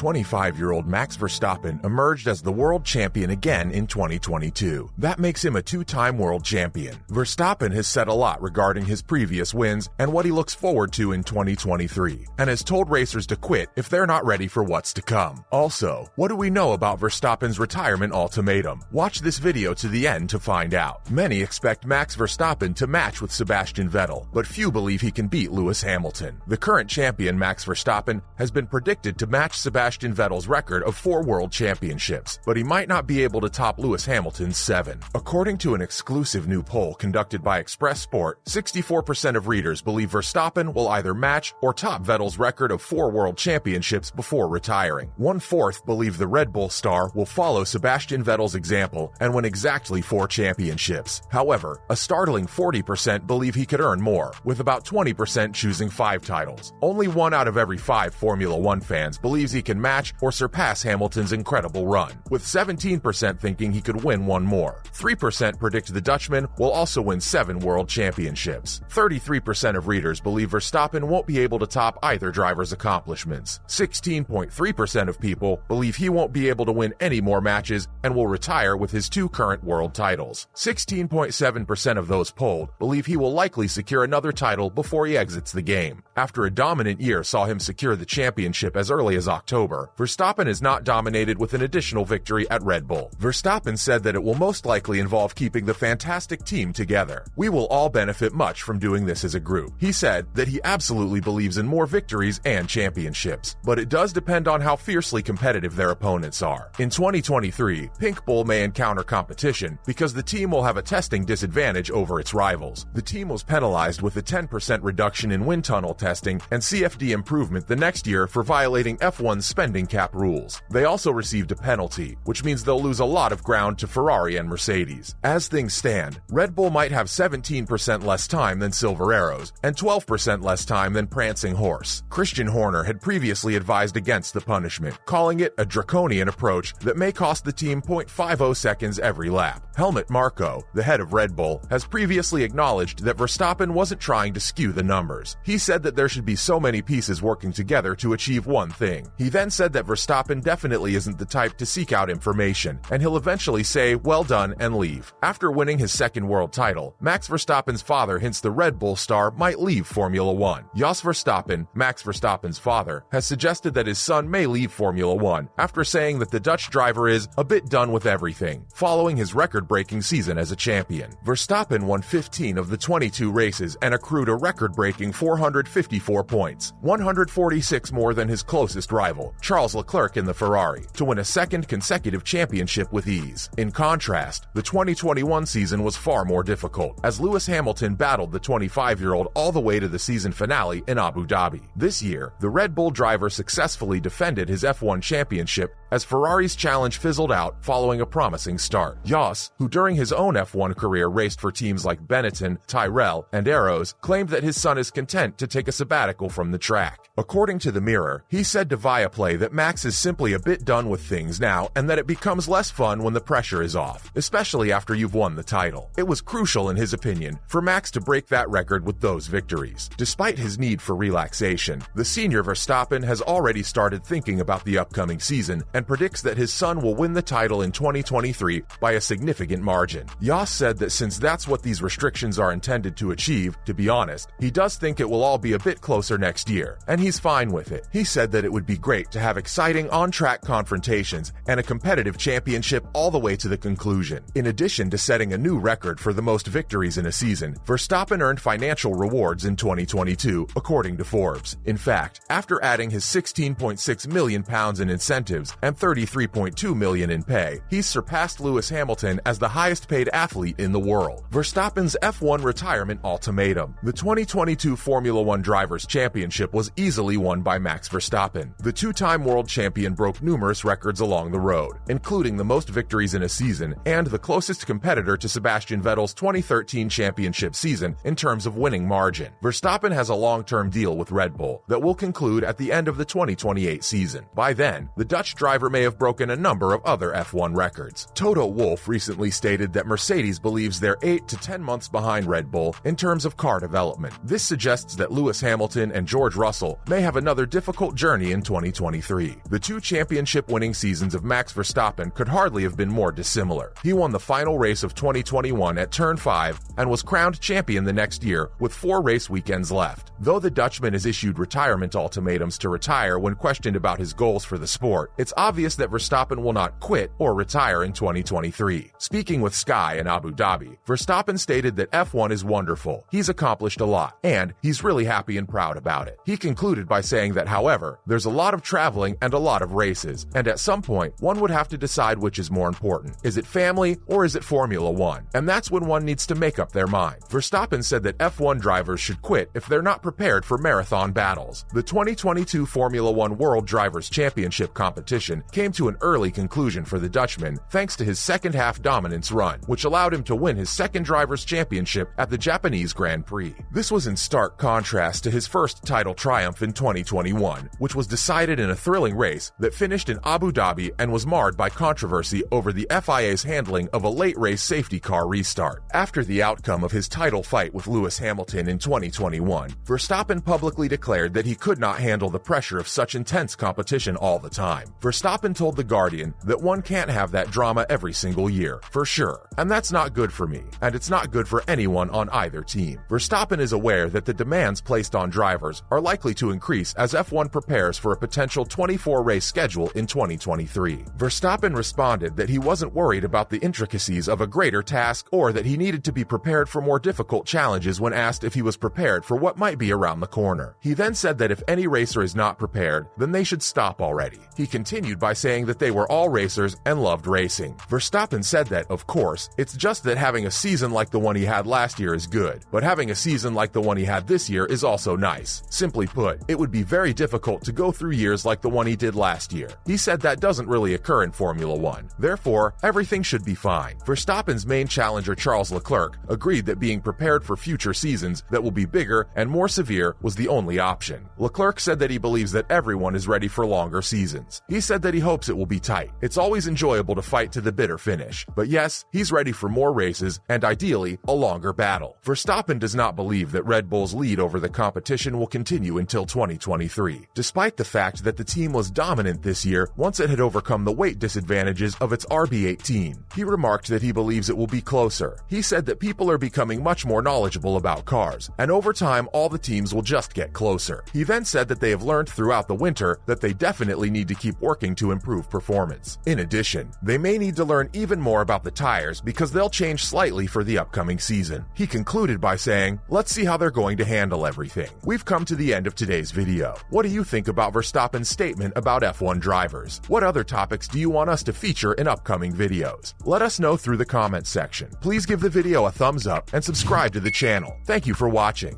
25-year-old Max Verstappen emerged as the world champion again in 2022. That makes him a two-time world champion. Verstappen has said a lot regarding his previous wins and what he looks forward to in 2023, and has told racers to quit if they're not ready for what's to come. Also, what do we know about Verstappen's retirement ultimatum? Watch this video to the end to find out. Many expect Max Verstappen to match with Sebastian Vettel, but few believe he can beat Lewis Hamilton. The current champion Max Verstappen has been predicted to match Sebastian Vettel's record of 4 world championships, but he might not be able to top Lewis Hamilton's 7. According to an exclusive new poll conducted by Express Sport, 64% of readers believe Verstappen will either match or top Vettel's record of 4 world championships before retiring. 1/4 believe the Red Bull star will follow Sebastian Vettel's example and win exactly 4 championships. However, a startling 40% believe he could earn more, with about 20% choosing 5 titles. Only 1 out of every 5 Formula One fans believes he can match or surpass Hamilton's incredible run, with 17% thinking he could win 1 more. 3% predict the Dutchman will also win 7 world championships. 33% of readers believe Verstappen won't be able to top either driver's accomplishments. 16.3% of people believe he won't be able to win any more matches and will retire with his 2 current world titles. 16.7% of those polled believe he will likely secure another title before he exits the game. After a dominant year saw him secure the championship as early as October, Verstappen is not dominated with an additional victory at Red Bull. Verstappen said that it will most likely involve keeping the fantastic team together. "We will all benefit much from doing this as a group." He said that he absolutely believes in more victories and championships, but it does depend on how fiercely competitive their opponents are. In 2023, Pink Bull may encounter competition because the team will have a testing disadvantage over its rivals. The team was penalized with a 10% reduction in wind tunnel testing and CFD improvement the next year for violating F1's spending cap rules. They also received a penalty, which means they'll lose a lot of ground to Ferrari and Mercedes. As things stand, Red Bull might have 17% less time than Silver Arrows and 12% less time than Prancing Horse. Christian Horner had previously advised against the punishment, calling it a draconian approach that may cost the team 0.50 seconds every lap. Helmut Marko, the head of Red Bull, has previously acknowledged that Verstappen wasn't trying to skew the numbers. He said that there should be so many pieces working together to achieve one thing. He then said that Verstappen definitely isn't the type to seek out information, and he'll eventually say, "Well done," and leave. After winning his 2nd world title, Max Verstappen's father hints the Red Bull star might leave Formula One. Jos Verstappen, Max Verstappen's father, has suggested that his son may leave Formula One after saying that the Dutch driver is a bit done with everything, following his record-breaking season as a champion. Verstappen won 15 of the 22 races and accrued a record-breaking 454 points, 146 more than his closest rival, Charles Leclerc in the Ferrari, to win a 2nd consecutive championship with ease. In contrast, the 2021 season was far more difficult, as Lewis Hamilton battled the 25-year-old all the way to the season finale in Abu Dhabi. This year, the Red Bull driver successfully defended his F1 championship as Ferrari's challenge fizzled out following a promising start. Jos, who during his own F1 career raced for teams like Benetton, Tyrrell, and Arrows, claimed that his son is content to take a sabbatical from the track. According to The Mirror, he said to Viaplay that Max is simply a bit done with things now and that it becomes less fun when the pressure is off, especially after you've won the title. It was crucial, in his opinion, for Max to break that record with those victories. Despite his need for relaxation, the senior Verstappen has already started thinking about the upcoming season and predicts that his son will win the title in 2023 by a significant margin. Jos said that since that's what these restrictions are intended to achieve, to be honest, he does think it will all be a bit closer next year, and he's fine with it. He said that it would be great to have exciting on-track confrontations and a competitive championship all the way to the conclusion. In addition to setting a new record for the most victories in a season, Verstappen earned financial rewards in 2022, according to Forbes. In fact, after adding his £16.6 million in incentives and $33.2 million in pay, he's surpassed Lewis Hamilton as the highest-paid athlete in the world. Verstappen's F1 retirement ultimatum. The 2022 Formula One Drivers' Championship was easily won by Max Verstappen. The 2-time world champion broke numerous records along the road, including the most victories in a season and the closest competitor to Sebastian Vettel's 2013 championship season in terms of winning margin. Verstappen has a long-term deal with Red Bull that will conclude at the end of the 2028 season. By then, the Dutch driver driver may have broken a number of other F1 records. Toto Wolff recently stated that Mercedes believes they're 8 to 10 months behind Red Bull in terms of car development. This suggests that Lewis Hamilton and George Russell may have another difficult journey in 2023. The two championship-winning seasons of Max Verstappen could hardly have been more dissimilar. He won the final race of 2021 at Turn 5 and was crowned champion the next year with 4 race weekends left. Though the Dutchman has issued retirement ultimatums to retire when questioned about his goals for the sport, it's obvious that Verstappen will not quit or retire in 2023. Speaking with Sky in Abu Dhabi, Verstappen stated that F1 is wonderful, he's accomplished a lot, and he's really happy and proud about it. He concluded by saying that, however, there's a lot of traveling and a lot of races, and at some point, one would have to decide which is more important. Is it family or is it Formula One? And that's when one needs to make up their mind. Verstappen said that F1 drivers should quit if they're not prepared for marathon battles. The 2022 Formula One World Drivers' Championship competition came to an early conclusion for the Dutchman thanks to his second-half dominance run, which allowed him to win his second Drivers' Championship at the Japanese Grand Prix. This was in stark contrast to his first title triumph in 2021, which was decided in a thrilling race that finished in Abu Dhabi and was marred by controversy over the FIA's handling of a late race safety car restart. After the outcome of his title fight with Lewis Hamilton in 2021, Verstappen publicly declared that he could not handle the pressure of such intense competition all the time. Verstappen told The Guardian that one can't have that drama every single year, for sure, and that's not good for me, and it's not good for anyone on either team. Verstappen is aware that the demands placed on drivers are likely to increase as F1 prepares for a potential 24-race schedule in 2023. Verstappen responded that he wasn't worried about the intricacies of a greater task or that he needed to be prepared for more difficult challenges when asked if he was prepared for what might be around the corner. He then said that if any racer is not prepared, then they should stop already. He continued by saying that they were all racers and loved racing. Verstappen said that, of course, it's just that having a season like the one he had last year is good, but having a season like the one he had this year is also nice. Simply put, it would be very difficult to go through years like the one he did last year. He said that doesn't really occur in Formula One. Therefore, everything should be fine. Verstappen's main challenger Charles Leclerc agreed that being prepared for future seasons that will be bigger and more severe was the only option. Leclerc said that he believes that everyone is ready for longer seasons. He said that he hopes it will be tight. It's always enjoyable to fight to the bitter finish. But yes, he's ready for more races and ideally a longer battle. Verstappen does not believe that Red Bull's lead over the competition will continue until 2023, despite the fact that the team was dominant this year once it had overcome the weight disadvantages of its RB18. He remarked that he believes it will be closer. He said that people are becoming much more knowledgeable about cars, and over time all the teams will just get closer. He then said that they have learned throughout the winter that they definitely need to keep working to improve performance. In addition, they may need to learn even more about the tires because they'll change slightly for the upcoming season. He concluded by saying, "Let's see how they're going to handle everything." We've come to the end of today's video. What do you think about Verstappen's statement about F1 drivers? What other topics do you want us to feature in upcoming videos? Let us know through the comments section. Please give the video a thumbs up and subscribe to the channel. Thank you for watching.